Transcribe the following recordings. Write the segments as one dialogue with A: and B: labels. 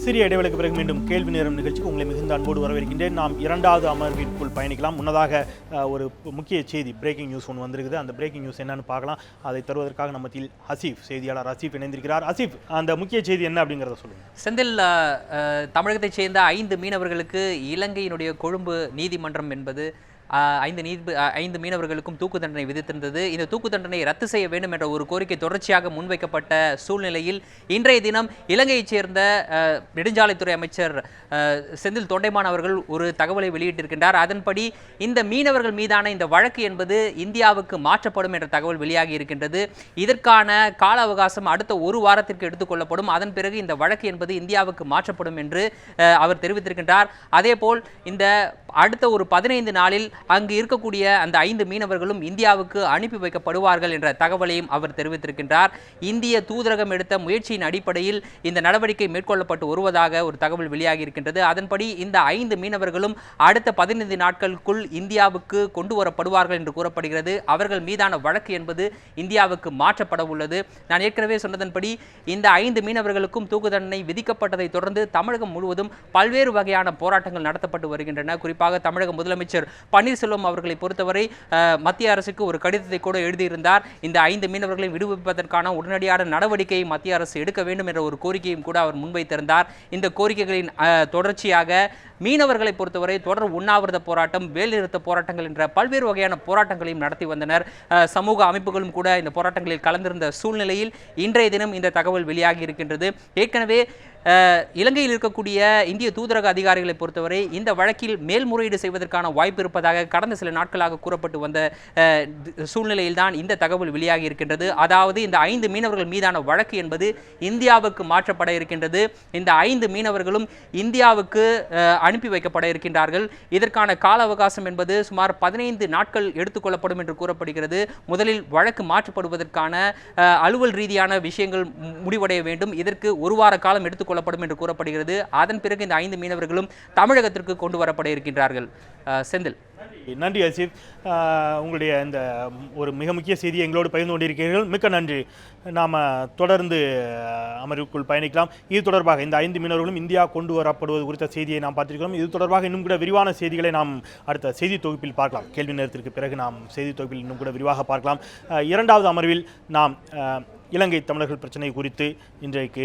A: சிறிய இடைவெளிக்கு பிறகு மீண்டும் கேள்வி நேரம் நிகழ்ச்சிக்கு உங்களை மிகுந்த அன்போடு வரவேற்கின்றேன். நாம் இரண்டாவது அமர்விற்குள் பயணிக்கலாம். முன்னதாக ஒரு முக்கிய செய்தி, பிரேக்கிங் நியூஸ் ஒன்று வந்திருக்குது. அந்த பிரேக்கிங் நியூஸ் என்னன்னு பார்க்கலாம். அதை தருவதற்காக நம்மத்தில் ஹசீஃப், செய்தியாளர் ஹசீஃப் இணைந்திருக்கிறார். ஹசீஃப், அந்த முக்கிய செய்தி என்ன அப்படிங்கிறத சொல்லுங்கள்.
B: செந்தில், தமிழகத்தைச் சேர்ந்த 5 மீனவர்களுக்கு இலங்கையினுடைய கொழும்பு நீதிமன்றம் என்பது 5 மீனவர்களுக்கும் தூக்கு தண்டனை விதித்திருந்தது. இந்த தூக்கு தண்டனை ரத்து செய்ய வேண்டும் என்ற ஒரு கோரிக்கை தொடர்ச்சியாக முன்வைக்கப்பட்ட சூழ்நிலையில் இன்றைய தினம் இலங்கையைச் சேர்ந்த நெடுஞ்சாலைத்துறை அமைச்சர் செந்தில் தொண்டைமான் அவர்கள் ஒரு தகவலை வெளியிட்டிருக்கின்றார். அதன்படி இந்த மீனவர்கள் மீதான இந்த வழக்கு என்பது இந்தியாவுக்கு மாற்றப்படும் என்ற தகவல் வெளியாகி இருக்கின்றது. இதற்கான கால அவகாசம் அடுத்த ஒரு வாரத்திற்கு எடுத்துக்கொள்ளப்படும். அதன் பிறகு இந்த வழக்கு என்பது இந்தியாவுக்கு மாற்றப்படும் என்று அவர் தெரிவித்திருக்கின்றார். அதேபோல் இந்த அடுத்த ஒரு 15 நாளில் அங்கு இருக்கக்கூடிய அந்த 5 மீனவர்களும் இந்தியாவுக்கு அனுப்பி வைக்கப்படுவார்கள் என்ற தகவலையும் அவர் தெரிவித்திருக்கின்றார். இந்திய தூதரகம் எடுத்த முயற்சியின் அடிப்படையில் இந்த நடவடிக்கை மேற்கொள்ளப்பட்டு வருவதாக ஒரு தகவல் வெளியாகி இருக்கின்றது. அதன்படி இந்த 5 மீனவர்களும் அடுத்த 15 நாட்களுக்குள் இந்தியாவுக்கு கொண்டு வரப்படுவார்கள் என்று கூறப்படுகிறது. அவர்கள் மீதான வழக்கு என்பது இந்தியாவுக்கு மாற்றப்பட உள்ளது. நான் ஏற்கனவே சொன்னதன்படி இந்த 5 மீனவர்களுக்கும் தூக்கு தண்டனை விதிக்கப்பட்டதை தொடர்ந்து தமிழகம் முழுவதும் பல்வேறு வகையான போராட்டங்கள் நடத்தப்பட்டு வருகின்றன. குறிப்பாக தமிழக முதலமைச்சர் பன்னீர்செல்வம் அவர்களை பொறுத்தவரை மத்திய அரசுக்கு ஒரு கடிதத்தை கூட எழுதியிருந்தார். இந்த 5 மீனவர்களை விடுவிப்பதற்கான உடனடியான நடவடிக்கையை மத்திய அரசு எடுக்க வேண்டும் என்ற ஒரு கோரிக்கையும் கூட அவர் முன்வைத்திருந்தார். இந்த கோரிக்கைகளின் தொடர்ச்சியாக மீனவர்களை பொறுத்தவரை தொடர் உண்ணாவிரத போராட்டம், வேலைநிறுத்த போராட்டங்கள் என்ற பல்வேறு வகையான போராட்டங்களையும் நடத்தி வந்தனர். சமூக அமைப்புகளும் கூட இந்த போராட்டங்களில் கலந்திருந்த சூழ்நிலையில் இன்றைய தினம் இந்த தகவல் வெளியாகி இருக்கின்றது. ஏற்கனவே இலங்கையில் இருக்கக்கூடிய இந்திய தூதரக அதிகாரிகளை பொறுத்தவரை இந்த வழக்கில் மேல்முறையீடு செய்வதற்கான வாய்ப்பு இருப்பதாக கடந்த சில நாட்களாக கூறப்பட்டு வந்த சூழ்நிலையில்தான் இந்த தகவல் வெளியாகி இருக்கின்றது. அதாவது இந்த 5 மீனவர்கள் மீதான வழக்கு என்பது இந்தியாவுக்கு மாற்றப்பட இருக்கின்றது. இந்த 5 மீனவர்களும் இந்தியாவுக்கு அனுப்பி வைக்கப்பட இருக்கின்றார்கள். இதற்கான கால அவகாசம் என்பது சுமார் 15 நாட்கள் எடுத்துக்கொள்ளப்படும் என்று கூறப்படுகிறது. முதலில் வழக்கு மாற்றப்படுவதற்கான அலுவல் ரீதியான விஷயங்கள் முடிவடைய வேண்டும். இதற்கு ஒரு வார காலம் எடுத்துக்கொள்ளப்படும் என்று கூறப்படுகிறது. அதன் பிறகு இந்த 5 மீனவர்களும் தமிழகத்திற்கு கொண்டு வரப்பட இருக்கின்றார்கள். செந்தில்,
A: நன்றி ஹசீஃப். உங்களுடைய இந்த ஒரு மிக முக்கிய செய்தியை எங்களோடு பகிர்ந்து கொண்டிருக்கிறீர்கள். மிக்க நன்றி. நாம் தொடர்ந்து அமர்வுக்குள் பயணிக்கலாம். இது தொடர்பாக இந்த 5 மீனவர்களும் இந்தியா கொண்டு வரப்படுவது குறித்த செய்தியை நாம் பார்த்திருக்கிறோம். இது தொடர்பாக இன்னும் கூட விரிவான செய்திகளை நாம் அடுத்த செய்தி தொகுப்பில் பார்க்கலாம். கேள்வி நேரத்திற்கு பிறகு நாம் செய்தி தொகுப்பில் இன்னும் கூட விரிவாக பார்க்கலாம். இரண்டாவது அமர்வில் நாம் இலங்கை தமிழர்கள் பிரச்சனை குறித்து இன்றைக்கு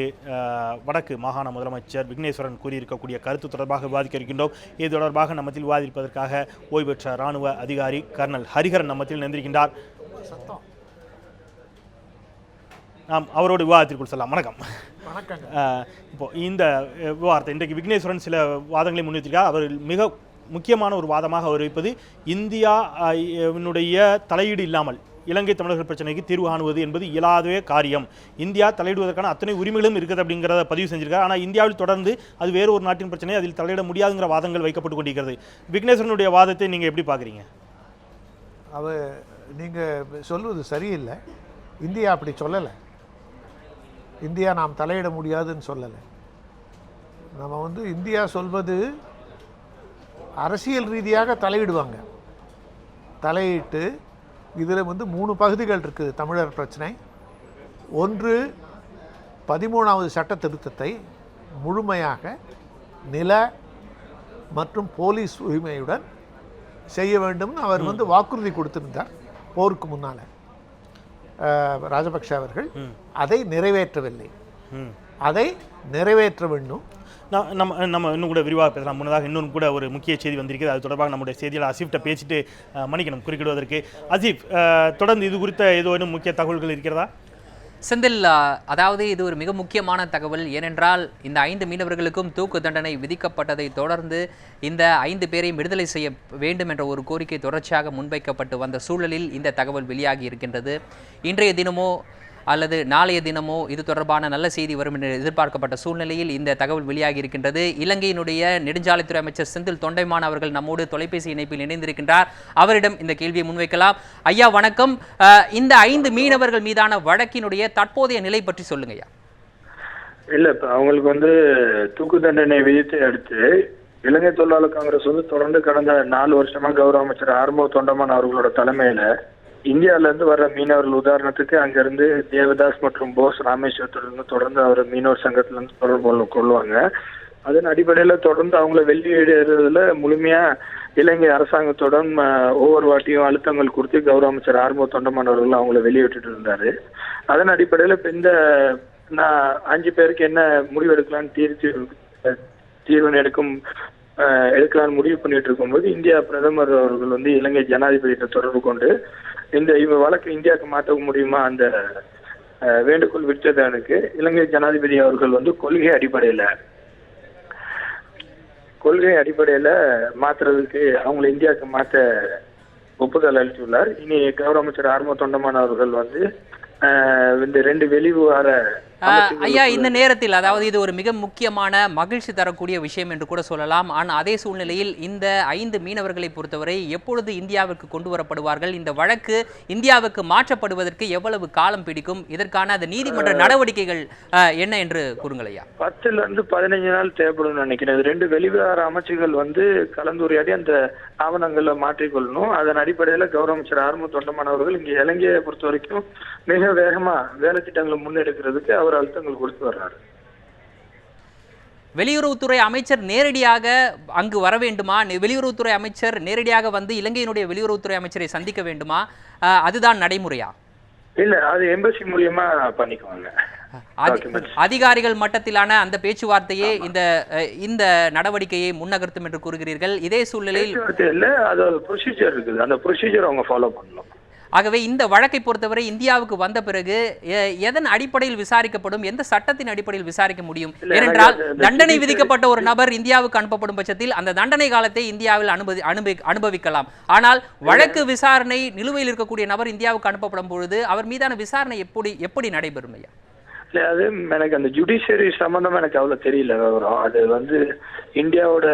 A: வடக்கு மாகாண முதலமைச்சர் விக்னேஸ்வரன் கூறியிருக்கக்கூடிய கருத்து தொடர்பாக விவாதிக்க இருக்கின்றோம். இது தொடர்பாக நம்மத்தில் விவாதிப்பதற்காக ஓய்வு பெற்ற இராணுவ அதிகாரி கர்னல் ஹரிஹரன் நம்மத்தில் நின்றிருக்கின்றார். நாம் அவரோடு விவாதத்திற்குள் செல்லலாம். வணக்கம். இப்போ இந்த விவாதத்தை இன்றைக்கு விக்னேஸ்வரன் சில வாதங்களை முன்வைத்திருக்கிறார். அவர் மிக முக்கியமான ஒரு வாதமாக அவர் வைப்பது இந்தியாவினுடைய தலையீடு இல்லாமல் இலங்கை தமிழர்கள் பிரச்சனைக்கு தீர்வு காணுவது என்பது இயலாத காரியம். இந்தியா தலையிடுவதற்கான அத்தனை உரிமைகளும் இருக்குது அப்படிங்கிறத பதிவு செஞ்சிருக்காரு. ஆனால் இந்தியாவில் தொடர்ந்து அது வேறு ஒரு நாட்டின் பிரச்சனை, அதில் தலையிட முடியாதுங்கிற வாதங்கள் வைக்கப்பட்டு கொண்டிருக்கிறது. விக்னேஸ்வரனுடைய வாதத்தை நீங்கள் எப்படி பார்க்குறீங்க?
C: நீங்கள் சொல்வது சரியில்லை. இந்தியா அப்படி சொல்லலை. இந்தியா நாம் தலையிட முடியாதுன்னு சொல்லலை. நம்ம இந்தியா சொல்வது அரசியல் ரீதியாக தலையிடுவாங்க. தலையிட்டு இதில் 3 பகுதிகள் இருக்குது தமிழர் பிரச்சனை. ஒன்று, 13வது சட்ட திருத்தத்தை முழுமையாக நில மற்றும் போலீஸ் உரிமையுடன் செய்ய வேண்டும்னு அவர் வாக்குறுதி கொடுத்திருந்தார் போருக்கு முன்னால். ராஜபக்ஷ அவர்கள் அதை நிறைவேற்றவில்லை. அதை நிறைவேற்ற வேண்டும்.
A: நம்ம இன்னும் கூட விரிவாக பேசலாம். முன்னதாக இன்னும் கூட ஒரு முக்கிய செய்தி வந்திருக்கிறது. அது தொடர்பாக நம்முடைய செய்தியாளர் அசீஃப்ட்ட பேசிட்டு மன்னிக்கணும் குறுக்கிடுவதற்கு. அசீஃப், தொடர்ந்து இது குறித்த ஏதோ இன்னும் முக்கிய தகவல்கள் இருக்கிறதா?
B: செந்தில், அதாவது இது ஒரு மிக முக்கியமான தகவல். ஏனென்றால் இந்த 5 மீனவர்களுக்கும் தூக்கு தண்டனை விதிக்கப்பட்டதை தொடர்ந்து இந்த 5 பேரையும் விடுதலை செய்ய வேண்டும் என்ற ஒரு கோரிக்கை தொடர்ச்சியாக முன்வைக்கப்பட்டு வந்த சூழலில் இந்த தகவல் வெளியாகி இருக்கின்றது. இன்றைய தினமோ அல்லது நாளைய தினமோ இது தொடர்பான நல்ல செய்தி வரும் என்று எதிர்பார்க்கப்பட்ட சூழ்நிலையில் இந்த தகவல் வெளியாகி இருக்கின்றது. இலங்கையினுடைய நெடுஞ்சாலைத்துறை அமைச்சர் செந்தில் தொண்டைமான் அவர்கள் நம்மோடு தொலைபேசி இணைப்பில் இணைந்திருக்கின்றார். அவரிடம் இந்த கேள்வியை முன்வைக்கலாம். ஐயா வணக்கம். இந்த 5 மீனவர்கள் மீதான வழக்கினுடைய தற்போதைய நிலை பற்றி சொல்லுங்க ஐயா.
D: இல்ல, இப்ப அவங்களுக்கு தூக்கு தண்டனை விதித்து அடுத்து இலங்கை தொழிலாளர் காங்கிரஸ் தொடர்ந்து கடந்த 4 வருஷமா கௌரவ அமைச்சர் ஆறுமுக தொண்டமான் அவர்களோட தலைமையில இந்தியால இருந்து வர்ற மீனவர்கள் உதாரணத்துக்கு அங்கிருந்து தேவதாஸ் மற்றும் போஸ் ராமேஸ்வரத்திலிருந்து தொடர்ந்து அவர் மீனவர் சங்கத்துல இருந்து தொடர்பு கொள்வாங்க. அதன் அடிப்படையில தொடர்ந்து அவங்கள வெளியேறதுல முழுமையா இலங்கை அரசாங்கத்துடன் ஒவ்வொரு வாட்டியும் அழுத்தங்கள் கொடுத்து கௌரவ அமைச்சர் ஆறுமுக தொண்டமான் அவர்கள் அவங்கள வெளியிட்டு இருந்தாரு. அதன் அடிப்படையில இப்ப இந்த 5 பேருக்கு என்ன முடிவு எடுக்கலான்னு தீர்வு எடுக்கலான்னு முடிவு பண்ணிட்டு இருக்கும்போது இந்தியா பிரதமர் அவர்கள் வந்து இலங்கை ஜனாதிபதியிட்ட தொடர்பு கொண்டு இந்த வழக்கு இந்தியாவுக்கு மாற்ற முடியுமா அந்த வேண்டுகோள் விடுத்ததற்கு இலங்கை ஜனாதிபதி அவர்கள் வந்து கொள்கை அடிப்படையில மாத்துறதுக்கு அவங்களை இந்தியாவுக்கு மாற்ற ஒப்புதல் அளித்துள்ளார். இனி கௌரவ அமைச்சர் ஆறுமுக தொண்டமான் அவர்கள் வந்து இந்த 2 வெளிவிவகார
B: ஐயா, இந்த நேரத்தில் அதாவது இது ஒரு மிக முக்கியமான மகிழ்ச்சி தரக்கூடிய விஷயம் என்று கூட சொல்லலாம். ஆனால் அதே சூழ்நிலையில் இந்த 5 மீனவர்களை பொறுத்தவரை எப்பொழுது இந்தியாவுக்கு கொண்டு வரப்படுவார்கள், இந்த வழக்கு இந்தியாவுக்கு மாற்றப்படுவதற்கு எவ்வளவு காலம் பிடிக்கும், இதற்கான அந்த நீதிமன்ற நடவடிக்கைகள் என்ன என்று கூறுங்கள் ஐயா.
D: 10 இருந்து 15 நாள் தேவைப்படும் நினைக்கிறேன். 2 வெளிவிவகார அமைச்சுகள் வந்து கலந்துரையாடி அந்த ஆவணங்களை மாற்றிக்கொள்ளணும். அதன் அடிப்படையில் கௌரவ அமைச்சர் ஆறுமுக தொண்டமான் அவர்கள் இங்கே இலங்கையை பொறுத்த வரைக்கும் மிக வேகமா வேலை திட்டங்களை முன்னெடுக்கிறதுக்கு அவர் அழுத்தங்கள் கொடுத்து வர்றாரு.
B: வெளியுறவுத்துறை அமைச்சர் நேரடியாக அங்கு வர வேண்டுமா? வெளியுறவுத்துறை அமைச்சர் நேரடியாக வந்து இலங்கையினுடைய வெளியுறவுத்துறை அமைச்சரை சந்திக்க வேண்டுமா? அதுதான் நடைமுறையா?
D: இல்ல, அது எம்பசி மூலியமா பண்ணிக்குவாங்க.
B: அதிகாரிகள் மட்டத்திலான அந்த பேச்சுவார்த்தையே இந்த நடவடிக்கையை முன்னகர்த்தும் என்று கூறுகிறீர்கள். இதே சூழ்நிலையில்
D: இல்ல, அது ஒரு ப்ரொசீஜர் இருக்குது, அந்த ப்ரொசீஜர் அவங்க ஃபாலோ பண்ணணும்.
B: ஆகவே இந்த வழக்கை பொறுத்தவரை இந்தியாவுக்கு வந்த பிறகு எதன் அடிப்படையில் விசாரிக்கப்படும், எந்த சட்டத்தின் அடிப்படையில் விசாரிக்க முடியும்? ஏனென்றால் தண்டனை விதிக்கப்பட்ட ஒரு நபர் இந்தியாவுக்கு அனுப்பப்படும் பட்சத்தில் அந்த தண்டனை காலத்தை இந்தியாவில் அனுபவிக்கலாம். ஆனால் வழக்கு விசாரணை நிலுவையில் இருக்கக்கூடிய நபர் இந்தியாவுக்கு அனுப்பப்படும் பொழுது அவர் மீதான விசாரணை எப்படி நடைபெறும் ஐயா?
D: இல்ல, அது எனக்கு அந்த ஜுடிஷியரி சம்பந்தமா எனக்கு அவ்வளவு தெரியல. அது வந்து இந்தியாவோட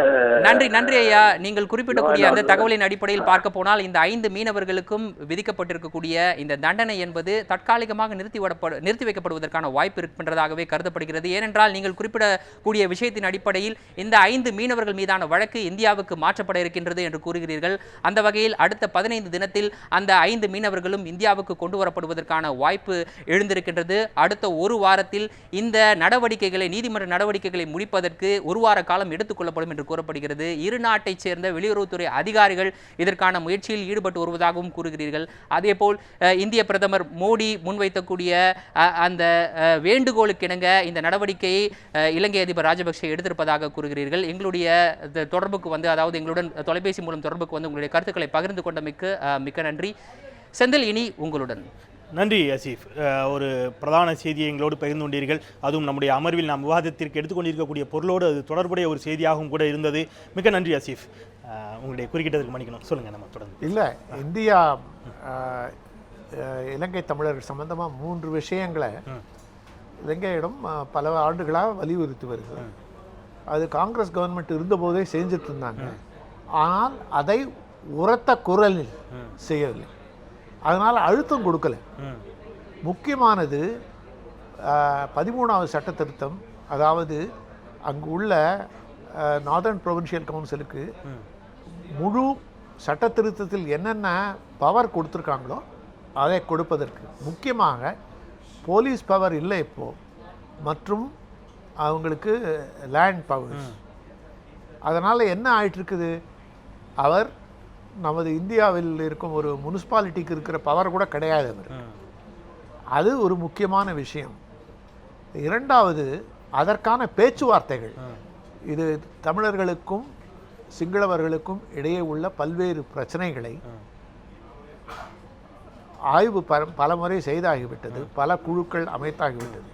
B: நன்றி ஐயா. நீங்கள் குறிப்பிடக்கூடிய அந்த தகவலின் அடிப்படையில் பார்க்க போனால் இந்த 5 மீனவர்களுக்கும் விதிக்கப்பட்டிருக்கக்கூடிய இந்த தண்டனை என்பது தற்காலிகமாக நிறுத்தி வைக்கப்படுவதற்கான வாய்ப்பு இருக்கின்றதாகவே கருதப்படுகிறது. ஏனென்றால் நீங்கள் குறிப்பிடக்கூடிய விஷயத்தின் அடிப்படையில் இந்த 5 மீனவர்கள் மீதான வழக்கு இந்தியாவுக்கு மாற்றப்பட இருக்கின்றது என்று கூறுகிறீர்கள். அந்த வகையில் அடுத்த 15 தினத்தில் அந்த 5 மீனவர்களும் இந்தியாவுக்கு கொண்டு வரப்படுவதற்கான வாய்ப்பு எழுந்திருக்கின்றது. அடுத்த ஒரு வாரத்தில் இந்த நடவடிக்கைகளை, நீதிமன்ற நடவடிக்கைகளை முடிப்பதற்கு 1 வார காலம் எடுத்துக்கொள்ளப்படும் என்று கூறப்படுகிறது. இரு நாட்டைச் சேர்ந்த வெளியுறவுத்துறை அதிகாரிகள் இதற்கான முயற்சியில் ஈடுபட்டு வருவதாகவும் கூறுகிறீர்கள். அதேபோல் இந்திய பிரதமர் மோடி முன்வைத்தக்கூடிய அந்த வேண்டுகோளுக்கிணங்க இந்த நடவடிக்கையை இலங்கை அதிபர் ராஜபக்சே எடுத்திருப்பதாக கூறுகிறீர்கள். எங்களுடைய தொடர்புக்கு வந்து, அதாவது எங்களுடன் தொலைபேசி மூலம் தொடர்புக்கு வந்து உங்களுடைய கருத்துக்களை பகிர்ந்து கொண்டமைக்கு மிக்க நன்றி. செந்தில், இனி உங்களுடன்.
A: நன்றி அசீஃப். ஒரு பிரதான செய்தியை எங்களோடு பகிர்ந்து கொண்டீர்கள். அதுவும் நம்முடைய அமர்வில் நாம் விவாதத்திற்கு எடுத்துக்கொண்டிருக்கக்கூடிய பொருளோடு அது தொடர்புடைய ஒரு செய்தியாகவும் கூட இருந்தது. மிக நன்றி அசீஃப். உங்களுடைய குறுக்கிட்டதற்கு மன்னிக்கணும். சொல்லுங்கள், நம்ம தொடர்ந்து.
C: இல்லை, இந்தியா இலங்கை தமிழர்கள் சம்பந்தமாக 3 விஷயங்களை இலங்கையிடம் பல ஆண்டுகளாக வலியுறுத்தி வருகிறது. அது காங்கிரஸ் கவர்மெண்ட் இருந்தபோதே செஞ்சுட்டு இருந்தாங்க. ஆனால் அதை உரத்த குரலில் செய்யவில்லை, அதனால் அழுத்தம் கொடுக்கல. முக்கியமானது 13வது சட்ட திருத்தம். அதாவது அங்கு உள்ள நார்தர்ன் ப்ரொவின்ஷியல் கவுன்சிலுக்கு முழு சட்ட திருத்தத்தில் என்னென்ன பவர் கொடுத்துருக்காங்களோ அதை கொடுப்பதற்கு, முக்கியமாக போலீஸ் பவர் இல்லை இப்போது, மற்றும் அவங்களுக்கு லேண்ட் பவர்ஸ். அதனால் என்ன ஆயிட்டிருக்குது, அவர் நமது இந்தியாவில் இருக்கும் ஒரு முனிசிபாலிட்டிக்கு இருக்கிற பவர் கூட கிடையாது அவருக்கு. அது ஒரு முக்கியமான விஷயம். 2வது, அதற்கான பேச்சுவார்த்தைகள். இது தமிழர்களுக்கும் சிங்களவர்களுக்கும் இடையே உள்ள பல்வேறு பிரச்சனைகளை ஆய்வு பலமுறை செய்தாகிவிட்டது, பல குழுக்கள் அமைத்தாகிவிட்டது.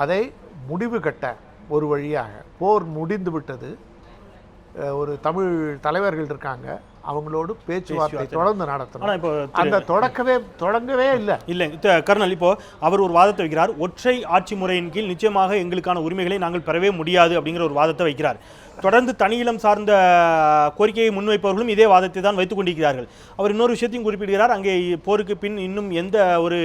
C: அதை முடிவு கட்ட ஒரு வழியாக போர் முடிந்து விட்டது. ஒரு தமிழ் தலைவர்கள் இருக்காங்க, அவங்களோடு பேச்சுவார்த்தை தொடர்ந்து நடத்தணும். இப்போ அந்த தொடங்கவே இல்லை
A: கர்னல். இப்போ அவர் ஒரு வாதத்தை வைக்கிறார். ஒற்றை ஆட்சி முறையின் கீழ் நிச்சயமாக எங்களுக்கான உரிமைகளை நாங்கள் பெறவே முடியாது அப்படிங்கிற ஒரு வாதத்தை வைக்கிறார். தொடர்ந்து தனியிலம் சார்ந்த கோரிக்கையை முன்வைப்பவர்களும் இதே வாதத்தை தான் வைத்துக் கொண்டிருக்கிறார்கள். அவர் இன்னொரு விஷயத்தையும் குறிப்பிடுகிறார், அங்கே போருக்கு பின் இன்னும் எந்த ஒரு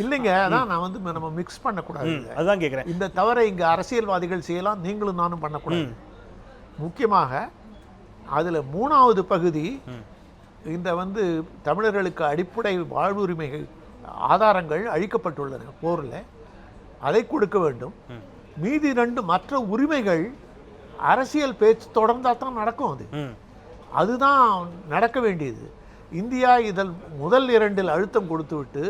C: இல்லைங்க. அதான் நான் வந்து நம்ம மிக்ஸ் பண்ணக்கூடாது,
A: அதுதான் கேட்குறேன்.
C: இந்த தவிர இங்கே அரசியல்வாதிகள் செய்யலாம், நீங்களும் நானும் பண்ணக்கூடாது. முக்கியமாக அதில் 3வது பகுதி இந்த தமிழர்களுக்கு அடிப்படை வாழ்வுரிமைகள் ஆதாரங்கள் அழிக்கப்பட்டுள்ளன போரில், அதை கொடுக்க வேண்டும். மீதி 2 மற்ற உரிமைகள் அரசியல் பேச்சு தொடர்ந்தால் தான் நடக்கும். அதுதான் நடக்க வேண்டியது. இந்தியா இதில் முதல் 2இல் அழுத்தம் கொடுத்துவிட்டு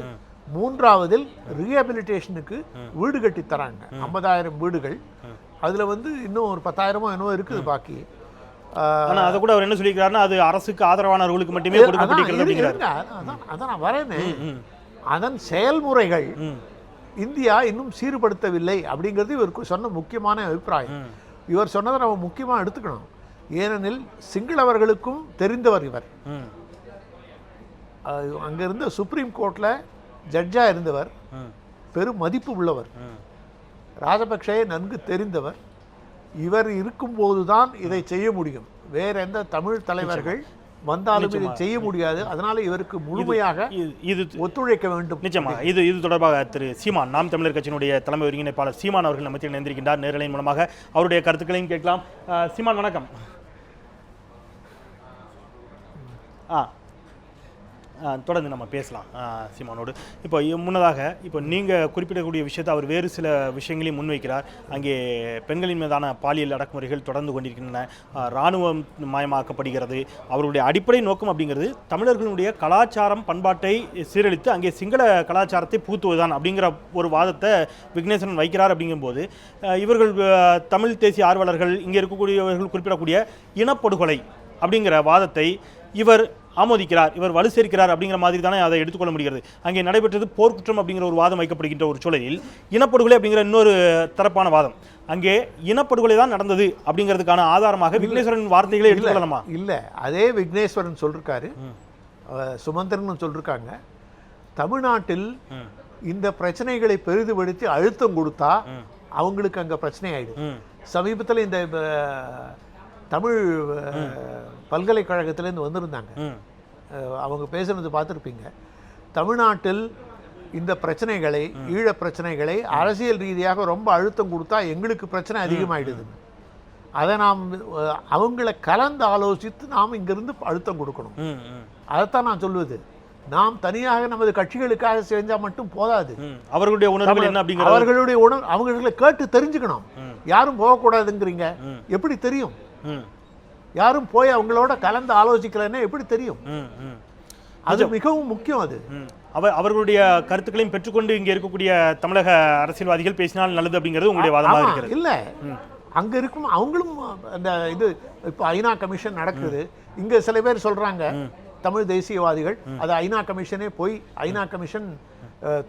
C: 3ஆவதில் ரீஹபிலிட்டேஷனுக்கு வீடு கட்டி தராங்க. 50,000 வீடுகள். அதில் இன்னும் ஒரு 10,000 என்னவோ இருக்குது பாக்கி.
A: ஆனா அதை கூட அவர் என்ன சொல்லிக்கிறாருன்னா, அது அரசுக்கு ஆதரவானவர்களுக்கு மட்டுமே கொடுக்கப்படுகிறது.
C: அதான் நான் வரேனே, அதன் செயல்முறைகள் இந்தியா இன்னும் சீர்படுத்தவில்லை அப்படிங்கிறது இவருக்கு சொன்ன முக்கியமான அபிப்பிராயம். இவர் சொன்னதை நம்ம முக்கியமாக எடுத்துக்கணும். ஏனெனில் சிங்களவர்களுக்கும் தெரிந்தவர் இவர். அங்கிருந்த சுப்ரீம் கோர்ட்டில் ஜட்ஜாக இருந்தவர், பெரும் மதிப்பு உள்ளவர், ராஜபக்சே நன்கு தெரிந்தவர். இவர் இருக்கும்போது தான் இதை செய்ய முடியும். வேற எந்த தமிழ் தலைவர்கள் வந்தாலும் இதை செய்ய முடியாது. அதனால இவருக்கு முழுமையாக இது ஒத்துழைக்க வேண்டும்.
A: நிச்சயமாக இது தொடர்பாக திரு சீமான், நாம் தமிழர் கட்சியினுடைய தலைமை ஒருங்கிணைப்பாளர் சீமான் அவர்கள் மத்தியில் இணைந்திருக்கின்றார். நேரலையின் மூலமாக அவருடைய கருத்துக்களையும் கேட்கலாம். சீமான் வணக்கம். தொடர்ந்து நம்ம பேசலாம் சீமானோடு. இப்போ முன்னதாக நீங்கள் குறிப்பிடக்கூடிய விஷயத்தை அவர் வேறு சில விஷயங்களையும் முன்வைக்கிறார். அங்கே பெண்களின் மீதான பாலியல் அடக்குமுறைகள் தொடர்ந்து கொண்டிருக்கின்றன, இராணுவம் மயமாக்கப்படுகிறது. அவருடைய அடிப்படை நோக்கம் அப்படிங்கிறது தமிழர்களுடைய கலாச்சாரம் பண்பாட்டை சீரழித்து அங்கே சிங்கள கலாச்சாரத்தை புகுத்துவதுதான் அப்படிங்கிற ஒரு வாதத்தை விக்னேஸ்வரன் வைக்கிறார். அப்படிங்கும்போது இவர்கள் தமிழ் தேசிய ஆர்வலர்கள், இங்கே இருக்கக்கூடியவர்கள் குறிப்பிடக்கூடிய இனப்படுகொலை அப்படிங்கிற வாதத்தை இவர் ஆமோதிக்கிறார், இவர் வலு சேர்க்கிறார் அப்படிங்கிற மாதிரி தானே அதை எடுத்துக்கொள்ள முடிகிறது. அங்கே நடைபெற்றது போர்க்குற்றம் அப்படிங்கிற ஒரு வாதம் வைக்கப்படுகின்ற ஒரு சூழலில் இனப்படுகொலை அப்படிங்கிற இன்னொரு தரப்பான வாதம், அங்கே இனப்படுகொலை தான் நடந்தது அப்படிங்கிறதுக்கான ஆதாரமாக விக்னேஸ்வரன் வார்த்தைகளை எடுத்துக்கொள்ளலாமா?
C: இல்லை, அதே விக்னேஸ்வரன் சொல்லிருக்காரு, சுமந்திரன் சொல்லிருக்காங்க. தமிழ்நாட்டில் இந்த பிரச்சனைகளை பெரிதுபடுத்தி அழுத்தம் கொடுத்தா அவங்களுக்கு அங்கே பிரச்சனை ஆயிடுது. சமீபத்தில் இந்த தமிழ் பல்கலைக்கழகத்திலேருந்து வந்திருந்தாங்க. அவங்க பேசுறது பார்த்துருப்பீங்க. தமிழ்நாட்டில் இந்த பிரச்சனைகளை, ஈழ பிரச்சனைகளை அரசியல் ரீதியாக ரொம்ப அழுத்தம் கொடுத்தா எங்களுக்கு பிரச்சனை அதிகமாகிடுது. அதை நாம் அவங்கள கலந்து ஆலோசித்து நாம் இங்கிருந்து அழுத்தம் கொடுக்கணும். அதைத்தான் நான் சொல்லுவது. நாம் தனியாக நமது கட்சிகளுக்காக செஞ்சால் மட்டும் போதாது.
A: அவர்களுடைய உணர்வு என்ன அப்படிங்கிற
C: அவர்களுடைய உணர்வு அவங்களை கேட்டு தெரிஞ்சுக்கணும். யாரும் போகக்கூடாதுங்கிறீங்க, எப்படி தெரியும்? யாரும் போய் அவங்களோட கலந்து ஆலோசிக்கலன்னா எப்படி தெரியும்? அது மிகவும் முக்கியம். அது
A: அவர்களுடைய கருத்துக்களையும் பெற்றுக்கொண்டு இங்கே இருக்கக்கூடிய தமிழக அரசியல்வாதிகள் பேசினால் நல்லது அப்படிங்கிறது உங்களுடைய வாதமாக இருக்கிறது.
C: இல்லை, அங்க இருக்கும் அவங்களும் அந்த இது இப்போ ஐநா கமிஷன் நடக்குது. இங்க சில பேர் சொல்றாங்க தமிழ் தேசியவாதிகள், அது ஐநா கமிஷனே போய் ஐநா கமிஷன்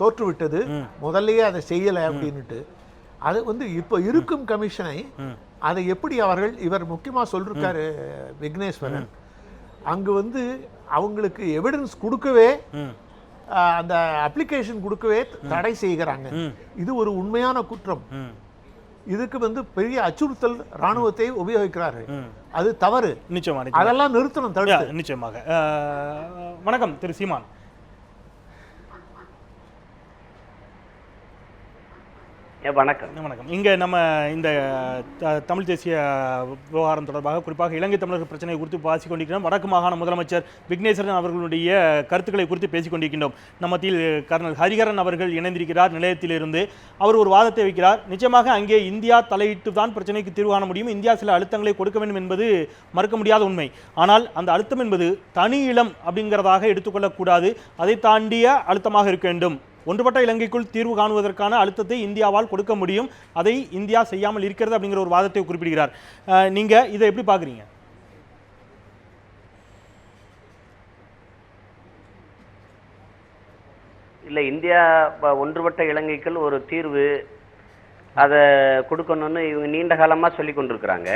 C: தோற்றுவிட்டது, முதல்லயே அதை செய்யலை அப்படின்னுட்டு. அது இப்போ இருக்கும் கமிஷனை அதை எப்படி அவர்கள், இவர் முக்கியமாக சொல்லிருக்காரு விக்னேஸ்வரன், அங்கு அவங்களுக்கு எவிடன்ஸ் கொடுக்கவே, அந்த அப்ளிகேஷன் கொடுக்கவே தடை செய்கிறாங்க. இது ஒரு உண்மையான குற்றம். இதுக்கு பெரிய அச்சுறுத்தல் ராணுவத்தை உபயோகிக்கிறார்கள். அது தவறு.
A: நிச்சயமாக
C: அதெல்லாம் நிறுத்தணும், தடுத்து.
A: நிச்சயமாக. வணக்கம் திரு சீமான்.
E: வணக்கம்.
A: வணக்கம். இங்கே நம்ம இந்த தமிழ் தேசிய விவகாரம் தொடர்பாக, குறிப்பாக இலங்கை தமிழர்கள் பிரச்சனை குறித்து பேசிக் கொண்டிருக்கிறோம். வடக்கு மாகாண முதலமைச்சர் விக்னேஸ்வரன் அவர்களுடைய கருத்துக்களை குறித்து பேசிக் கொண்டிருக்கின்றோம். நம்ம மத்தியில் கர்னல் ஹரிஹரன் அவர்கள் இணைந்திருக்கிறார் நிலையத்திலிருந்து. அவர் ஒரு வாதத்தை வைக்கிறார். நிச்சயமாக அங்கே இந்தியா தலையிட்டு தான் பிரச்சனைக்கு தீர்வு காண முடியும், இந்தியா சில அழுத்தங்களை கொடுக்க வேண்டும் என்பது மறுக்க முடியாத உண்மை. ஆனால் அந்த அழுத்தம் என்பது தனி இளம் அப்படிங்கிறதாக எடுத்துக்கொள்ளக்கூடாது, அதை தாண்டிய அழுத்தமாக இருக்க வேண்டும். ஒன்றுபட்ட இலங்கைக்குள் தீர்வு காணுவதற்கான அழுத்தத்தை இந்தியாவால் கொடுக்க முடியும், அதை இந்தியா செய்யாமல் இருக்கிறது அப்படிங்கிற ஒரு வாதத்தை குறிப்பிடுகிறார். நீங்க இதை எப்படி பார்க்குறீங்க?
E: இல்லை, இந்தியா ஒன்றுபட்ட இலங்கைக்குள் ஒரு தீர்வு அதை கொடுக்கணும்னு இவங்க நீண்ட காலமாக சொல்லி கொண்டிருக்கிறாங்க.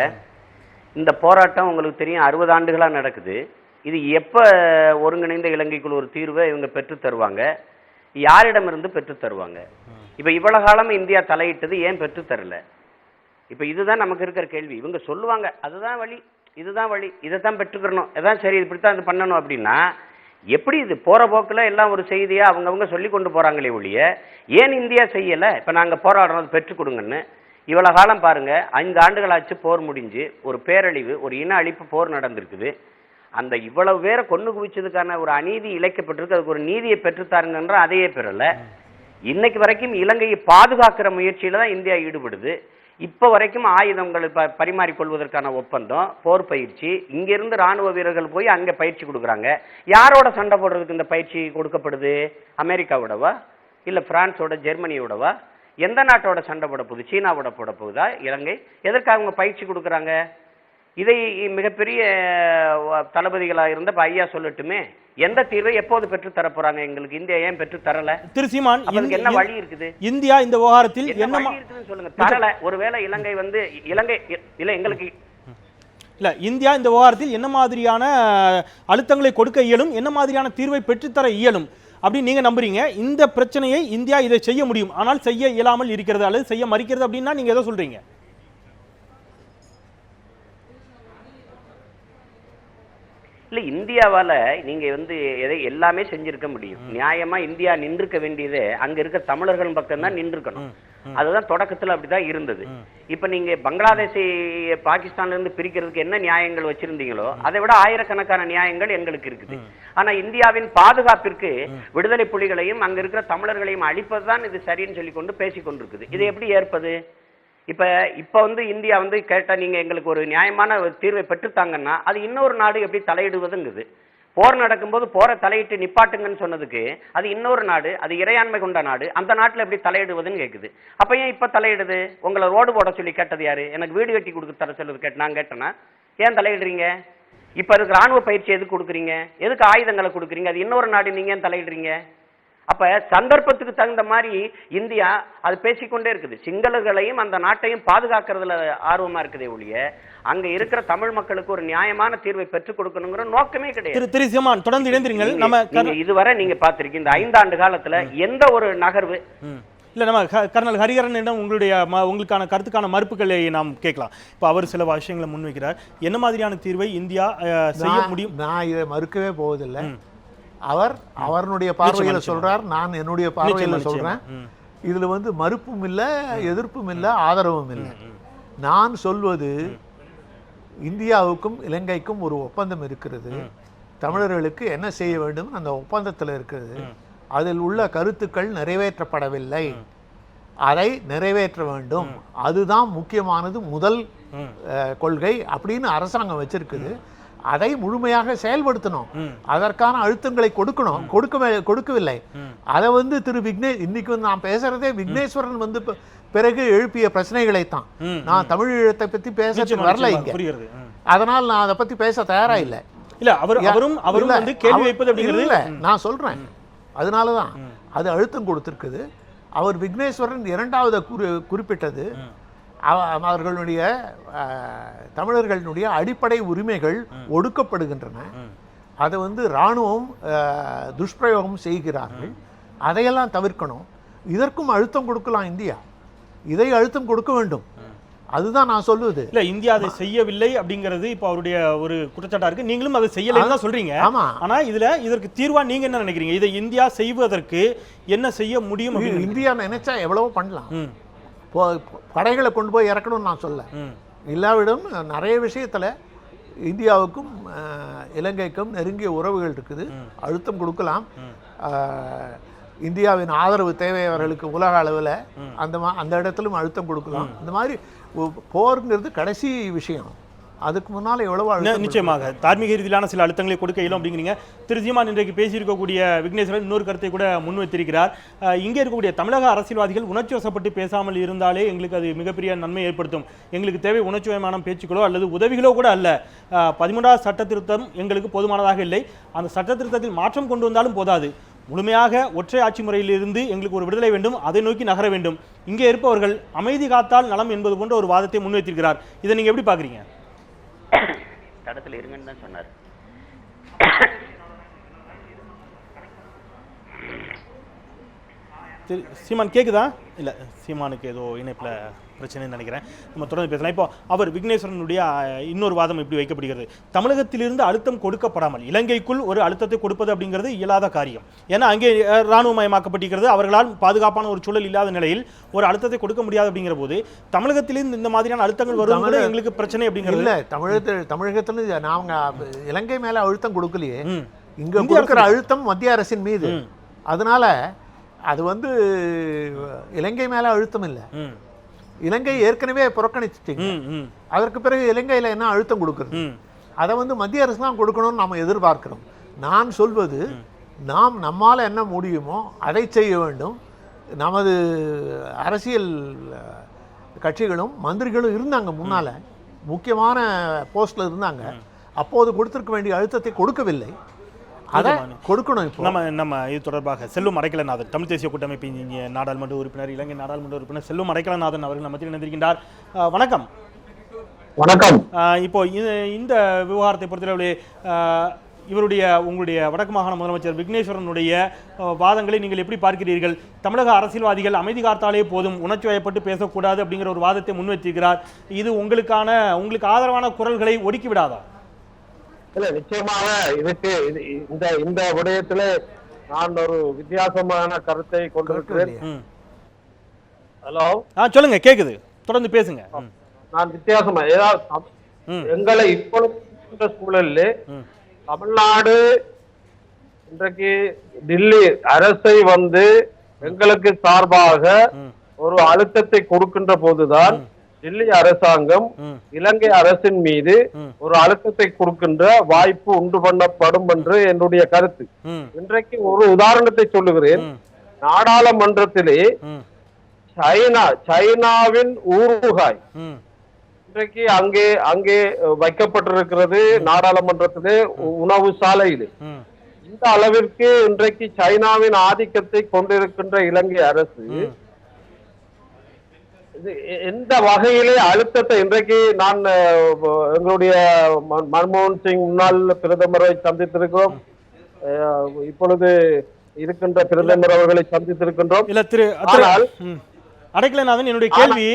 E: இந்த போராட்டம் உங்களுக்கு தெரியும் 60 ஆண்டுகளாக நடக்குது. இது எப்போ ஒருங்கிணைந்த இலங்கைக்குள் ஒரு தீர்வை இவங்க பெற்று தருவாங்க, யாரிடமிருந்து பெற்று தருவாங்க? இப்போ இவ்வளவு காலம் இந்தியா தலையிட்டது ஏன் பெற்று தரல? இப்போ இதுதான் நமக்கு இருக்கிற கேள்வி. இவங்க சொல்லுவாங்க அதுதான் வழி, இதுதான் வழி, இதை தான் பெற்றுக்கிறணும், எதான் சரி, இப்படித்தான் இது பண்ணணும் அப்படின்னா எப்படி? இது போற போக்கில் எல்லாம் ஒரு செய்தியா அவங்கவுங்க சொல்லி கொண்டு போறாங்களே ஒழிய ஏன் இந்தியா செய்யலை? இப்போ நாங்கள் போராடுறோம் பெற்றுக் கொடுங்கன்னு. இவ்வளவு காலம் பாருங்க, 5 ஆண்டுகளாச்சு போர் முடிஞ்சு, ஒரு பேரழிவு, ஒரு இன அழிப்பு போர் நடந்திருக்குது. அந்த இவ்வளவு பேரை கொண்டு குவிச்சதுக்கான ஒரு அநீதி இழைக்கப்பட்டிருக்கு, அதுக்கு ஒரு நீதியை பெற்றுத்தாருங்கன்ற அதையே பெறல. இன்னைக்கு வரைக்கும் இலங்கையை பாதுகாக்கிற முயற்சியில தான் இந்தியா ஈடுபடுது. இப்ப வரைக்கும் ஆயுதங்கள் பரிமாறிக்கொள்வதற்கான ஒப்பந்தம், போர் பயிற்சி, இங்கிருந்து ராணுவ வீரர்கள் போய் அங்க பயிற்சி கொடுக்குறாங்க. யாரோட சண்டை போடுறதுக்கு இந்த பயிற்சி கொடுக்கப்படுது? அமெரிக்காவோடவா, இல்ல பிரான்ஸோட, ஜெர்மனியோடவா? எந்த நாட்டோட சண்டை போட போகுது? சீனாவோட போட போகுதா இலங்கை? எதற்கு அவங்க பயிற்சி கொடுக்குறாங்க? இதை மிகப்பெரிய தளபதிகளா இருந்த ஐயா சொல்லட்டுமே, எந்த தீர்வை எப்போது பெற்று தர போறாங்க? எங்களுக்கு இந்தியா ஏன் பெற்று தரல?
A: திரு சீமான்,
E: என்ன வழி இருக்குது?
A: இந்தியா இந்த விவகாரத்தில் என்ன
E: வழி இருக்குன்னு சொல்லுங்க. தரல. ஒருவேளை இலங்கை இல்ல எங்களுக்கு
A: இல்ல, இந்தியா இந்த விவகாரத்தில் என்ன மாதிரியான அழுத்தங்களை கொடுக்க இயலும், என்ன மாதிரியான தீர்வை பெற்றுத்தர இயலும் அப்படின்னு நீங்க நம்புறீங்க? இந்த பிரச்சனையை இந்தியா இதை செய்ய முடியும், ஆனால் செய்ய இயலாமல் இருக்கிறது அல்லது செய்ய மறுக்கிறது அப்படின்னா நீங்க எதை சொல்றீங்க?
E: இல்ல, இந்தியாவால நீங்க எதை எல்லாமே செஞ்சிருக்க முடியும். நியாயமா இந்தியா நின்றுக்க வேண்டியது அங்க இருக்க தமிழர்கள் பக்கம் தான் நின்றுக்கணும். அதுதான் தொடக்கத்துல அப்படிதான் இருந்தது. இப்ப நீங்க பங்களாதேஷை பாகிஸ்தான்ல இருந்து பிரிக்கிறதுக்கு என்ன நியாயங்கள் வச்சிருந்தீங்களோ அதை விட ஆயிரக்கணக்கான நியாயங்கள் எங்களுக்கு இருக்குது. ஆனா இந்தியாவின் பாதுகாப்பிற்கு விடுதலை புலிகளையும் அங்க இருக்கிற தமிழர்களையும் அழிப்பதுதான் இது சரின்னு சொல்லி கொண்டு பேசிக் கொண்டிருக்குது. இதை எப்படி ஏற்பது? இப்ப இந்தியா கேட்டா நீங்க எங்களுக்கு ஒரு நியாயமான தீர்வை பெற்றுத்தாங்கன்னா அது இன்னொரு நாடு எப்படி தலையிடுவதுங்குது. போர் நடக்கும்போது போரை தலையிட்டு நிப்பாட்டுங்கன்னு சொன்னதுக்கு அது இன்னொரு நாடு, அது இறையாண்மை கொண்ட நாடு, அந்த நாட்டுல எப்படி தலையிடுவதுன்னு கேக்குது. அப்ப ஏன் இப்ப தலையிடுது? உங்களை ரோடு போட சொல்லி கேட்டது யாரு? எனக்கு வீடு கட்டி கொடுக்க தர சொல்லுது நான் கேட்டேன்னா ஏன் தலையிடுறீங்க? இப்ப இருக்கு ராணுவ பயிற்சி எதுக்கு கொடுக்குறீங்க? எதுக்கு ஆயுதங்களை கொடுக்குறீங்க? அது இன்னொரு நாடு, நீங்க ஏன் தலையிடுறீங்க? அப்ப சந்தர்ப்பத்துக்கு தகுந்த மாதிரி இந்தியா அது பேசிக்கொண்டே இருக்குது. சிங்களர்களையும் அந்த நாட்டையும் பாதுகாக்கிறதுல ஆர்வமா இருக்குதே ஒழிய அங்க இருக்கிற தமிழ் மக்களுக்கு ஒரு நியாயமான தீர்வை பெற்றுக் கொடுக்கணுங்கிற நோக்கமே கிடையாது.
A: திரு சீமான், தொடர்ந்து இணைந்திருங்கள். நம்ம
E: இதுவரை நீங்க பாத்திருக்கீங்க இந்த 5 ஆண்டு காலத்துல எந்த ஒரு நகர்வு
A: இல்ல. நம்ம கர்னல் ஹரிஹரனிடம் உங்களுக்கான கருத்துக்கான மறுப்புகளை நாம் கேட்கலாம். இப்போ அவர் சில விஷயங்களை முன்வைக்கிறார். என்ன மாதிரியான தீர்வை இந்தியா செய்ய முடியும்?
C: நான் இதை மறுக்கவே போவதில்லை. அவருடைய பார்வையில சொல்றார், நான் என்னுடைய பார்வையில சொல்றேன். இதுல மறுப்பும் இல்லை, எதிர்ப்பும் இல்லை, ஆதரவும் இல்லை. நான் சொல்வது இந்தியாவுக்கும் இலங்கைக்கும் ஒரு ஒப்பந்தம் இருக்கிறது. தமிழர்களுக்கு என்ன செய்ய வேண்டும் அந்த ஒப்பந்தத்தில் இருக்கிறது. அதில் உள்ள கருத்துக்கள் நிறைவேற்றப்படவில்லை, அதை நிறைவேற்ற வேண்டும். அதுதான் முக்கியமானது, முதல் கொள்கை அப்படின்னு அரசாங்கம் வச்சிருக்குது. அதை முழுமையாக செயல்படுத்தணும், அதற்கான அழுத்தங்களை கொடுக்கவில்லை. அதை திரு இன்னைக்கு நான் பேசுறதே விக்னேஸ்வரன் பிறகு எழுப்பிய பிரச்சனைகளை தான். நான் தமிழ் ஈழத்தை பத்தி பேச வரல இங்க, அதனால் நான் அதை பத்தி பேச தயாரா இல்லை. நான் சொல்றேன், அதனாலதான் அது அழுத்தம் கொடுத்திருக்குது. அவர் விக்னேஸ்வரன் இரண்டாவது குறிப்பிட்டது அவர்களுடைய தமிழர்களுடைய அடிப்படை உரிமைகள் ஒடுக்கப்படுகின்றன. அதை இராணுவம் துஷ்பிரயோகம் செய்கிறார்கள். அதையெல்லாம் தவிர்க்கணும். இதற்கும் அழுத்தம் கொடுக்கலாம் இந்தியா, இதை அழுத்தம் கொடுக்க வேண்டும். அதுதான் நான் சொல்லுவது.
A: இல்ல, இந்தியா அதை செய்யவில்லை அப்படிங்கிறது இப்போ அவருடைய ஒரு குற்றச்சாட்டா இருக்கு. நீங்களும் அதை செய்யலைன்னு தான் சொல்றீங்க.
C: ஆமா.
A: ஆனா இதற்கு தீர்வா நீங்க என்ன நினைக்கிறீங்க? இதை இந்தியா செய்வதற்கு என்ன செய்ய முடியும்?
C: இந்தியா நினைச்சா எவ்வளவோ பண்ணலாம். படைகளை கொண்டு போய் இறக்கணும்னு நான் சொல்ல, இல்லாவிடும் நிறைய விஷயத்துல இந்தியாவுக்கும் இலங்கைக்கும் நெருங்கிய உறவுகள் இருக்குது, அழுத்தம் கொடுக்கலாம். இந்தியாவின் ஆதரவு தேவை அவர்களுக்கு உலக அளவில், அந்த இடத்திலும் அழுத்தம் கொடுக்கலாம். இந்த மாதிரி போருங்கிறது கடைசி விஷயம், அதுக்கு முன்னால் எவ்வளவு
A: நிச்சயமாக தார்மீக ரீதியிலான சில அழுத்தங்களை கொடுக்க இயலும் அப்படிங்கிறீங்க. திரு சீமான் இன்றைக்கு பேசியிருக்கக்கூடிய விக்னேஸ்வரன் இன்னொரு கருத்தை கூட முன்வைத்திருக்கிறார். இங்கே இருக்கக்கூடிய தமிழக அரசியல்வாதிகள் உணர்ச்சி வசப்பட்டு பேசாமல் இருந்தாலே எங்களுக்கு அது மிகப்பெரிய நன்மை ஏற்படுத்தும். எங்களுக்கு தேவை உணர்ச்சிவயமான பேச்சுக்களோ அல்லது உதவிகளோ கூட அல்ல. 13வது சட்ட திருத்தம் எங்களுக்கு போதுமானதாக இல்லை. அந்த சட்ட திருத்தத்தில் மாற்றம் கொண்டு வந்தாலும் போதாது. முழுமையாக ஒற்றை ஆட்சி முறையிலிருந்து எங்களுக்கு ஒரு விடுதலை வேண்டும், அதை நோக்கி நகர வேண்டும். இங்கே இருப்பவர்கள் அமைதி காத்தால் நலம் என்பது போன்ற ஒரு வாதத்தை முன்வைத்திருக்கிறார். இதை நீங்க எப்படி பாக்குறீங்க?
E: தடத்துல இருங்கன்னு தான் சொன்னார்.
A: சீமான் கேட்குதா? இல்லை, சீமானுக்கு ஏதோ இணைப்பில் பிரச்சனைன்னு நினைக்கிறேன். நம்ம தொடர்ந்து பேசலாம். இப்போ அவர் விக்னேஸ்வரனுடைய இன்னொரு வாதம் இப்படி வைக்கப்படுகிறது. தமிழகத்திலிருந்து அழுத்தம் கொடுக்கப்படாமல் இலங்கைக்குள் ஒரு அழுத்தத்தை கொடுப்பது அப்படிங்கிறது இயலாத காரியம். ஏன்னா அங்கே இராணுவமயமாக்கப்பட்டிருக்கிறது. அவர்களால் பாதுகாப்பான ஒரு சூழல் இல்லாத நிலையில் ஒரு அழுத்தத்தை கொடுக்க முடியாது அப்படிங்கிற போது தமிழகத்திலிருந்து இந்த மாதிரியான அழுத்தங்கள் வருவது எங்களுக்கு பிரச்சனை அப்படிங்கிறது
C: இல்லை. தமிழகத்துல நாங்கள் இலங்கை மேலே அழுத்தம் கொடுக்கலையே, இங்கே கொடுக்குற அழுத்தம் மத்திய அரசின் மீது. அதனால அது இலங்கை மேலே அழுத்தம் இல்லை. இலங்கை ஏற்கனவே புறக்கணிச்சிட்டீங்க. அதற்கு பிறகு இலங்கையில் என்ன அழுத்தம் கொடுக்குறது? அதை மத்திய அரசு தான் கொடுக்கணும்னு நாம் எதிர்பார்க்கிறோம். நான் சொல்வது, நம்மால் என்ன முடியுமோ அதை செய்ய வேண்டும். நமது அரசியல் கட்சிகளும் மந்திரிகளும் இருந்தாங்க, முன்னால் முக்கியமான போஸ்டில் இருந்தாங்க. அப்போது கொடுத்திருக்க வேண்டிய அழுத்தத்தை கொடுக்கவில்லை. அதை கொடுக்கணும். இப்போ
A: நம்ம இது தொடர்பாக செல்வம் அடைக்கலநாதன், தமிழ் தேசிய கூட்டமைப்பின் நாடாளுமன்ற உறுப்பினர், இலங்கை நாடாளுமன்ற உறுப்பினர் செல்வம் அடைக்கலநாதன் அவர்கள் நம்ம மத்தியில் இணைந்திருக்கின்றார். வணக்கம்.
F: வணக்கம்.
A: இப்போ இந்த விவகாரத்தை பொறுத்தளவு உங்களுடைய வடக்கு மாகாண முதலமைச்சர் விக்னேஸ்வரனுடைய வாதங்களை நீங்கள் எப்படி பார்க்கிறீர்கள்? தமிழக அரசியல்வாதிகள் அமைதி காத்தாலே போதும், உணர்ச்சி வயப்பட்டு பேசக்கூடாது அப்படிங்கிற ஒரு வாதத்தை முன்வைத்திருக்கிறார். இது உங்களுக்கு ஆதரவான குரல்களை ஒடுக்கி விடாதா?
F: இல்ல, நிச்சயமாக இதுக்கு இந்த விடயத்துல நான் ஒரு வித்தியாசமான கருத்தை கொண்டிருக்கிறேன். ஹலோ,
A: சொல்லுங்க, கேக்குது, தொடர்ந்து பேசுங்க.
F: நான் வித்தியாசமா எங்களை இப்பொழுது சூழலில் தமிழ்நாடு இன்றைக்கு டில்லி அரசை எங்களுக்கு சார்பாக ஒரு அழுத்தத்தை கொடுக்கின்ற போதுதான் டில்லி அரசாங்கம் இலங்கை அரசின் மீது ஒரு அழுத்தத்தை கொடுக்கின்ற வாய்ப்பு உண்டு பண்ணப்படும் என்று என்னுடைய கருத்து. இன்றைக்கு ஒரு உதாரணத்தை சொல்லுகிறேன். நாடாளுமன்றத்திலே சைனாவின் ஊறுகாய் இன்றைக்கு அங்கே வைக்கப்பட்டிருக்கிறது. நாடாளுமன்றத்திலே உணவு சாலையிலே இந்த அளவிற்கு இன்றைக்கு சைனாவின் ஆதிக்கத்தை கொண்டிருக்கின்ற இலங்கை அரசு எந்த வகையிலே அழுத்தத்தை இன்றைக்கு நான் எங்களுடைய மன்மோகன் சிங் முன்னாள் பிரதமரை சந்தித்திருக்கிறோம், இப்பொழுது இருக்கின்ற பிரதமர் அவர்களை சந்தித்திருக்கின்றோம்.
A: அடைக்கலநாதன், என்னுடைய கேள்வி,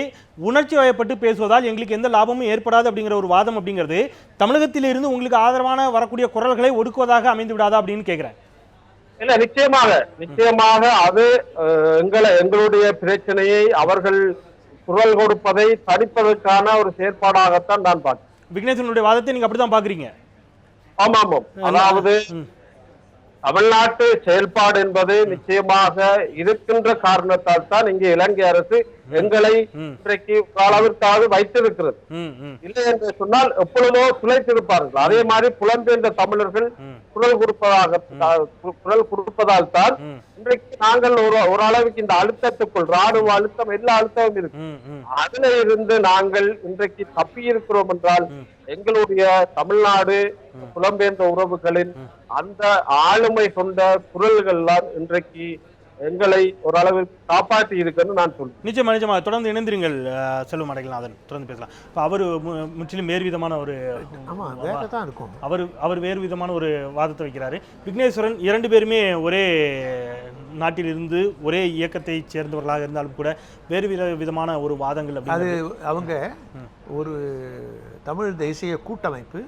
A: உணர்ச்சி வயப்பட்டு பேசுவதால் எங்களுக்கு எந்த லாபமும் ஏற்படாது அப்படிங்கிற ஒரு வாதம் அப்படிங்கிறது தமிழகத்திலிருந்து உங்களுக்கு ஆதரவான வரக்கூடிய குரல்களை ஒடுக்குவதாக அமைந்து விடாதா அப்படின்னு கேட்கிறேன்.
F: இல்ல, நிச்சயமாக அது எங்களுடைய பிரச்சனையை அவர்கள் குரல் கொடுப்பதை தடுப்பதற்கான ஒரு செயற்பாடாகத்தான் நான் பார்க்கிறேன்.
A: விக்னேஸ்வரனுடைய வாதத்தை நீங்க அப்படிதான் பாக்குறீங்க?
F: ஆமாம். அதாவது தமிழ்நாட்டு செயல்பாடு என்பது நிச்சயமாக இருக்கின்ற காரணத்தால் தான் இங்கே இலங்கை அரசு எங்களை இன்றைக்கு அளவிற்காக வைத்திருக்கிறது. இல்லை என்று சொன்னால் எப்பொழுதோ துளைத்திருப்பார்கள். அதே மாதிரி புலம்பெயர்ந்த தமிழர்கள் குரல் கொடுப்பதால் தான் இன்றைக்கு நாங்கள் ஒரு அளவுக்கு இந்த அழுத்தத்துக்குள் ராணுவ அழுத்தம் எல்லா அழுத்தமும் இருக்கு. அதுல இருந்து நாங்கள் இன்றைக்கு தப்பி இருக்கிறோம் என்றால் எங்களுடைய தமிழ்நாடு புலம்பெயர்ந்த உறவுகளின் அந்த ஆளுமை கொண்ட குரல்கள் இன்றைக்கு எங்களை ஓரளவிற்கு காப்பாற்றி இருக்குன்னு நான் சொல்றேன்.
A: நிச்சயமா தொடர்ந்து இணைந்திருங்கள் செல்வம் அடைக்கலநாதன், தொடர்ந்து பேசலாம். இப்போ அவர் முற்றிலும் வேறு விதமான ஒரு அவர் வேறு விதமான ஒரு வாதத்தை வைக்கிறாரு. விக்னேஸ்வரன், இரண்டு பேருமே ஒரே நாட்டிலிருந்து ஒரே இயக்கத்தை சேர்ந்தவர்களாக இருந்தாலும் கூட வேறு விதமான ஒரு வாதங்கள்.
C: அது அவங்க ஒரு தமிழ் தேசிய கூட்டமைப்பு,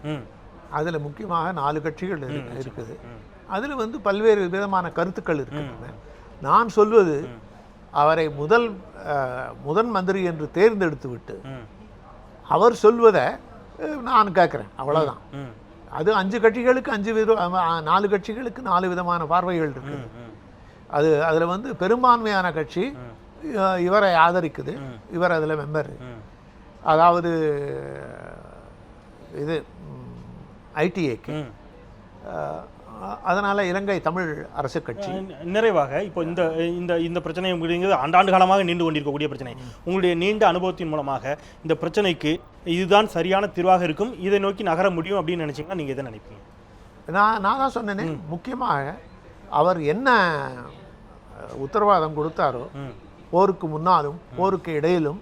C: அதில் முக்கியமாக 4 கட்சிகள் இருக்குது. அதில் பல்வேறு விதமான கருத்துக்கள் இருக்கின்றன. நான் சொல்வது, அவரை முதன் மந்திரி என்று தேர்ந்தெடுத்து விட்டு அவர் சொல்வதை நான் கேட்குறேன், அவ்வளோதான். அது 5 கட்சிகளுக்கு 4 கட்சிகளுக்கு 4 விதமான பார்வைகள் இருக்குது. அதில் பெரும்பான்மையான கட்சி இவரை ஆதரிக்குது, இவர் அதில் மெம்பர். அதாவது இது ஐடிஏக்கு. அதனால் இலங்கை தமிழ் அரசு கட்சி.
A: நிறைவாக இப்போ இந்த பிரச்சனை அப்படிங்கிறது ஆண்டாண்டு காலமாக நீண்டு கொண்டிருக்கக்கூடிய பிரச்சனை. உங்களுடைய நீண்ட அனுபவத்தின் மூலமாக இந்த பிரச்சனைக்கு இதுதான் சரியான தீர்வாக இருக்கும், இதை நோக்கி நகர முடியும் அப்படின்னு நினைச்சீங்கன்னா நீங்கள் எதை நினைப்பீங்க?
C: நான் தான் சொன்னேனே, முக்கியமாக அவர் என்ன உத்தரவாதம் கொடுத்தாரோ, போருக்கு முன்னாலும் போருக்கு இடையிலும்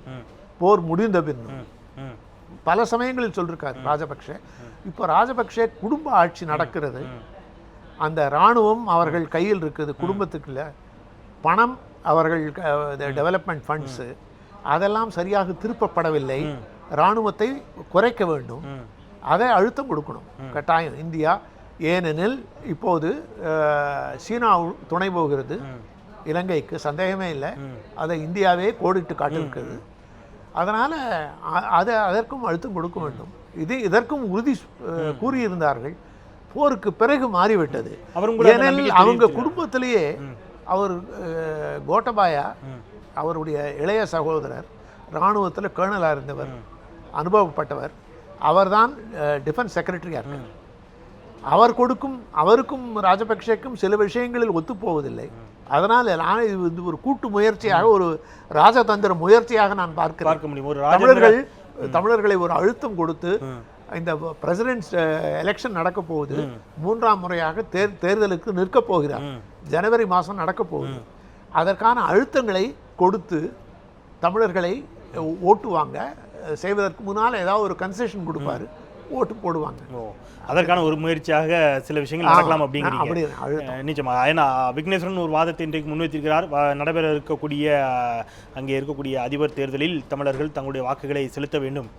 C: போர் முடிந்த பின்னும் பல சமயங்களில் சொல்லியிருக்காரு ராஜபக்ஷ. இப்போ ராஜபக்ஷ குடும்ப ஆட்சி நடக்கிறது, அந்த இராணுவம் அவர்கள் கையில் இருக்குது, குடும்பத்துக்குள்ள பணம் அவர்கள் டெவலப்மெண்ட் ஃபண்ட்ஸு அதெல்லாம் சரியாக திருப்பப்படவில்லை. இராணுவத்தை குறைக்க வேண்டும், அதை அழுத்தம் கொடுக்கணும் கட்டாயம் இந்தியா. ஏனெனில் இப்போது சீனா துணை போகிறது இலங்கைக்கு, சந்தேகமே இல்லை. அதை இந்தியாவே கோடிட்டு காட்டிருக்கிறது. அதனால் அதற்கும் அழுத்தம் கொடுக்க வேண்டும். இதற்கும் உறுதி கூறியிருந்தார்கள். போருக்கு பிறகு மாறிவிட்டது. ஏனெனில் அவங்க குடும்பத்திலேயே அவர் கோட்டபாயா அவருடைய இளைய சகோதரர் இராணுவத்தில் கர்னலாக இருந்தவர், அனுபவப்பட்டவர். அவர்தான் டிஃபென்ஸ் செக்ரட்டரியாக இருக்கார். அவருக்கும் ராஜபக்சேக்கும் சில விஷயங்களில் ஒத்துப்போவதில்லை. அதனால் நான் இது ஒரு கூட்டு முயற்சியாக, ஒரு ராஜதந்திர முயற்சியாக நான் பார்க்கிறேன். தமிழர்களை ஒரு அழுத்தம் கொடுத்து இந்த பிரசிடென்ட் எலெக்ஷன் நடக்க போகுது, 3ஆம் முறையாக தேர்தலுக்கு நிற்க போகிறார், ஜனவரி மாதம் நடக்க போகுது. அதற்கான அழுத்தங்களை கொடுத்து தமிழர்களை ஓட்டு வாங்க செய்வதற்கு முன்னால் ஏதாவது ஒரு கன்செஷன் கொடுப்பாரு, ஓட்டு போடுவாங்க.
A: அதற்கான ஒரு முயற்சியாக சில விஷயங்கள் நடக்கலாம் அப்படிங்கிறீங்க. நிச்சயமாக. ஏன்னா விக்னேஸ்வரன் ஒரு வாதத்தை இன்றைக்கு முன்வைத்திருக்கிறார். நடைபெற இருக்கக்கூடிய அங்கே இருக்கக்கூடிய அதிபர் தேர்தலில் தமிழர்கள் தங்களுடைய வாக்குகளை செலுத்த வேண்டும்,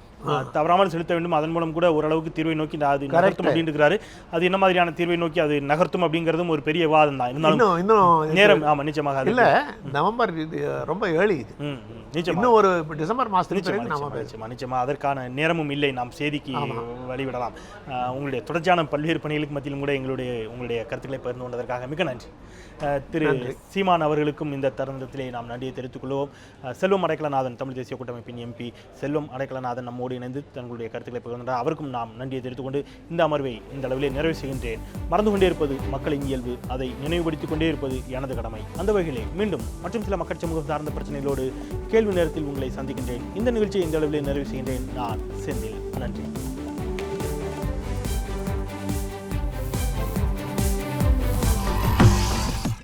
A: தவறாமல் செலுத்த வேண்டும், அதன் மூலம் கூட ஓரளவுக்கு தீர்வை நோக்கி அது நகர்த்தும் அப்படின்னு இருக்கிறாரு. அது என்ன மாதிரியான தீர்வை நோக்கி அது நகர்த்தும் அப்படிங்கிறதும் ஒரு பெரிய வாதம் தான். இருந்தாலும்
C: இன்னும்
A: நேரம் நிச்சயமாக
C: இல்லை, நவம்பர் ரொம்ப ஏர்லி இது. இன்னும் ஒரு டிசம்பர் மாதத்துக்கு
A: நிச்சயமா அதற்கான நேரமும் இல்லை. நாம் செய்திக்கு வழிவிடலாம். உங்களுடைய தொடர்ச்சியான பல்வேறு பணிகளுக்கு மத்தியிலும் கூட உங்களுடைய கருத்துக்களை பகிர்ந்து கொண்டதற்காக மிக நன்றி. திரு சீமான் அவர்களுக்கும் இந்த தருணத்திலே நாம் நன்றியை தெரிவித்துக் கொள்வோம். செல்வம் அடைக்கலநாதன், தமிழ் தேசிய கூட்டமைப்பின் எம்பி செல்வம் அடைக்கலநாதன் நம்மோடு இணைந்து தங்களுடைய கருத்துக்களை பகிர்ந்தார். அவருக்கும் நாம் நன்றியை தெரிவித்துக் கொண்டு இந்த அமர்வை இந்த அளவிலே நிறைவு செய்கின்றேன். மறந்து கொண்டே இருப்பது மக்களின் இயல்பு, அதை நினைவுபடுத்திக் கொண்டே இருப்பது எனது கடமை. அந்த வகையிலே மீண்டும் மற்றும் சில மக்கள் சமூகம் சார்ந்த பிரச்சனைகளோடு கேள்வி நேரத்தில் உங்களை சந்திக்கின்றேன். இந்த நிகழ்ச்சியை இந்த அளவிலே நிறைவு செய்கின்றேன். நான் செந்தில். நன்றி.